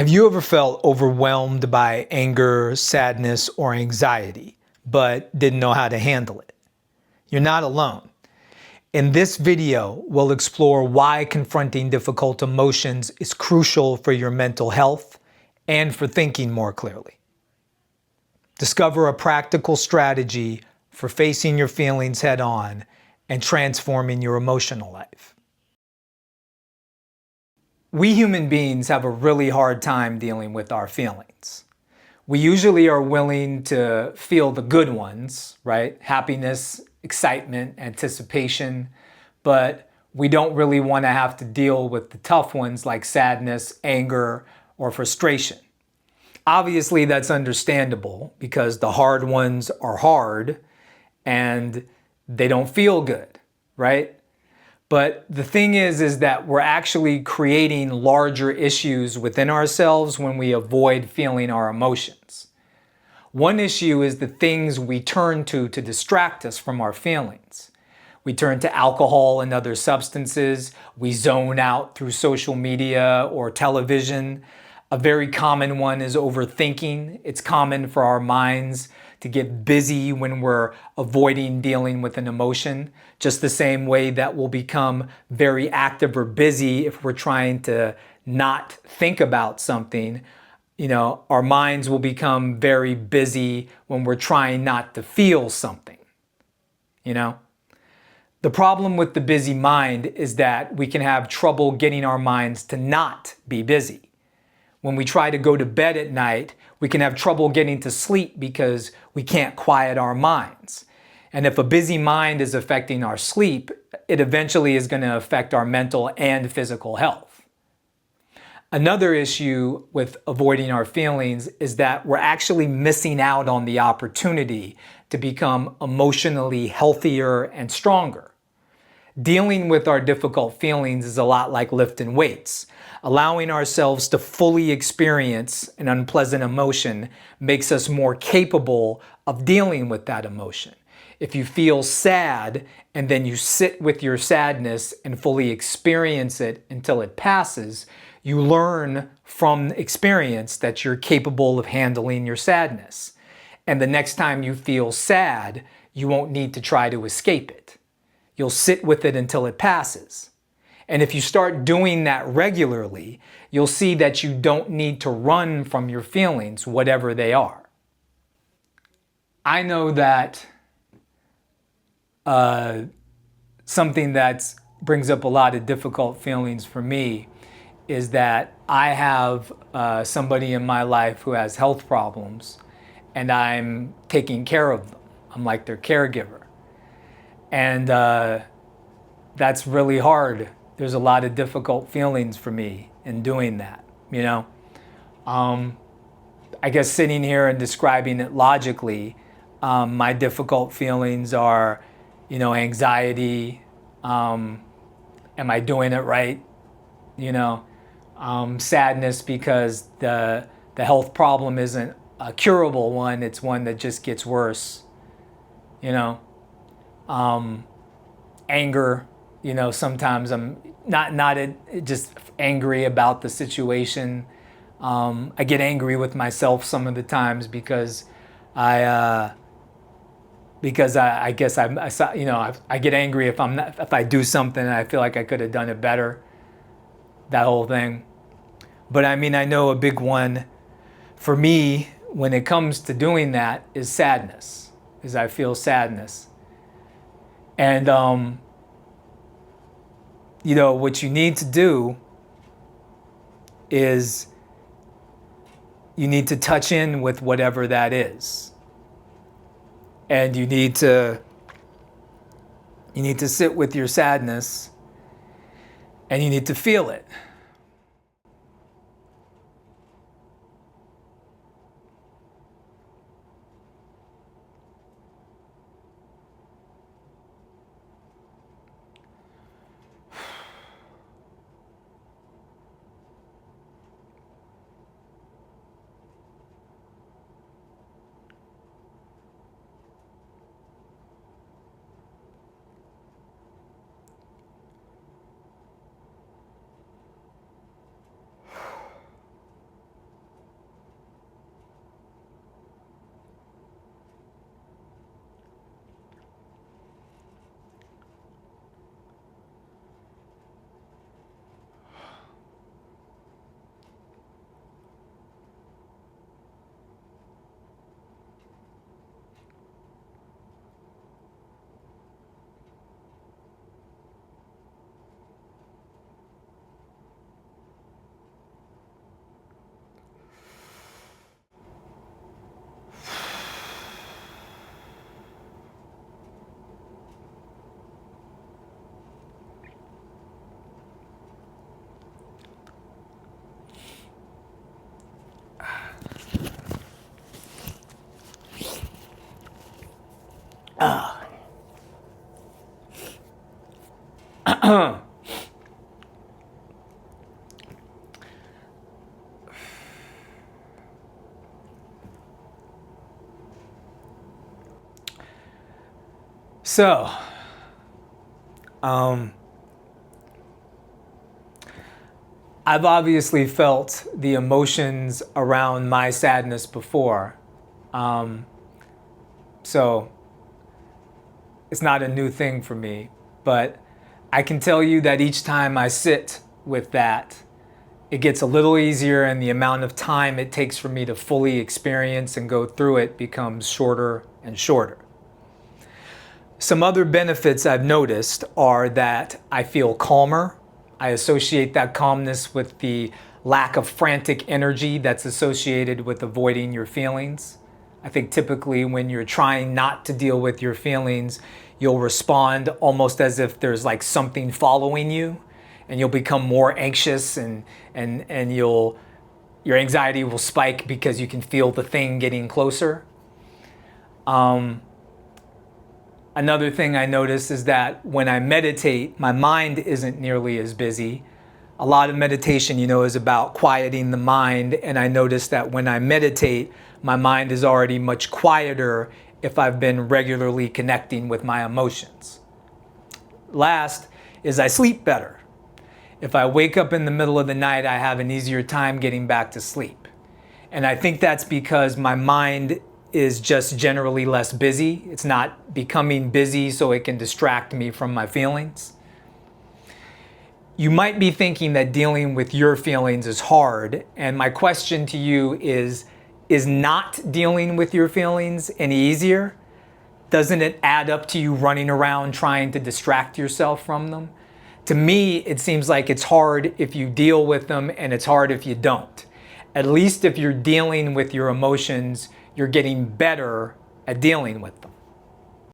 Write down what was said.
Have you ever felt overwhelmed by anger, sadness, or anxiety, but didn't know how to handle it? You're not alone. In this video, we'll explore why confronting difficult emotions is crucial for your mental health and for thinking more clearly. Discover a practical strategy for facing your feelings head on and transforming your emotional life. We human beings have a really hard time dealing with our feelings. We usually are willing to feel the good ones, right? Happiness, excitement, anticipation, but we don't really want to have to deal with the tough ones like sadness, anger, or frustration. Obviously, that's understandable because the hard ones are hard and they don't feel good, right? But the thing is that we're actually creating larger issues within ourselves when we avoid feeling our emotions. One issue is the things we turn to distract us from our feelings. We turn to alcohol and other substances. We zone out through social media or television. A very common one is overthinking. It's common for our minds to get busy when we're avoiding dealing with an emotion, just the same way that we'll become very active or busy if we're trying to not think about something. Our minds will become very busy when we're trying not to feel something. The problem with the busy mind is that we can have trouble getting our minds to not be busy. When we try to go to bed at night, we can have trouble getting to sleep because we can't quiet our minds. And if a busy mind is affecting our sleep, it eventually is going to affect our mental and physical health. Another issue with avoiding our feelings is that we're actually missing out on the opportunity to become emotionally healthier and stronger. Dealing with our difficult feelings is a lot like lifting weights. Allowing ourselves to fully experience an unpleasant emotion makes us more capable of dealing with that emotion. If you feel sad and then you sit with your sadness and fully experience it until it passes, you learn from experience that you're capable of handling your sadness. And the next time you feel sad, you won't need to try to escape it. You'll sit with it until it passes. And if you start doing that regularly, you'll see that you don't need to run from your feelings, whatever they are. I know that something that brings up a lot of difficult feelings for me is that I have somebody in my life who has health problems and I'm taking care of them. I'm like their caregiver. And that's really hard. There's a lot of difficult feelings for me in doing that, I guess sitting here and describing it logically, my difficult feelings are, anxiety, am I doing it right? Sadness because the health problem isn't a curable one, it's one that just gets worse, anger, sometimes I'm not just angry about the situation. I get angry with myself some of the times because I guess I get angry if I do something and I feel like I could have done it better, that whole thing. But I know a big one for me when it comes to doing that is sadness, is I feel sadness. And what you need to do is you need to touch in with whatever that is. And you need to sit with your sadness and you need to feel it. So, I've obviously felt the emotions around my sadness before. So it's not a new thing for me, but I can tell you that each time I sit with that, it gets a little easier, and the amount of time it takes for me to fully experience and go through it becomes shorter and shorter. Some other benefits I've noticed are that I feel calmer. I associate that calmness with the lack of frantic energy that's associated with avoiding your feelings. I think typically when you're trying not to deal with your feelings, you'll respond almost as if there's like something following you, and you'll become more anxious, and your anxiety will spike because you can feel the thing getting closer. Another thing I notice is that when I meditate, my mind isn't nearly as busy. A lot of meditation, is about quieting the mind, and I notice that when I meditate, my mind is already much quieter if I've been regularly connecting with my emotions. Last is I sleep better. If I wake up in the middle of the night, I have an easier time getting back to sleep. And I think that's because my mind is just generally less busy. It's not becoming busy so it can distract me from my feelings. You might be thinking that dealing with your feelings is hard, and my question to you is not dealing with your feelings any easier? Doesn't it add up to you running around trying to distract yourself from them? To me, it seems like it's hard if you deal with them, and it's hard if you don't. At least if you're dealing with your emotions, you're getting better at dealing with them.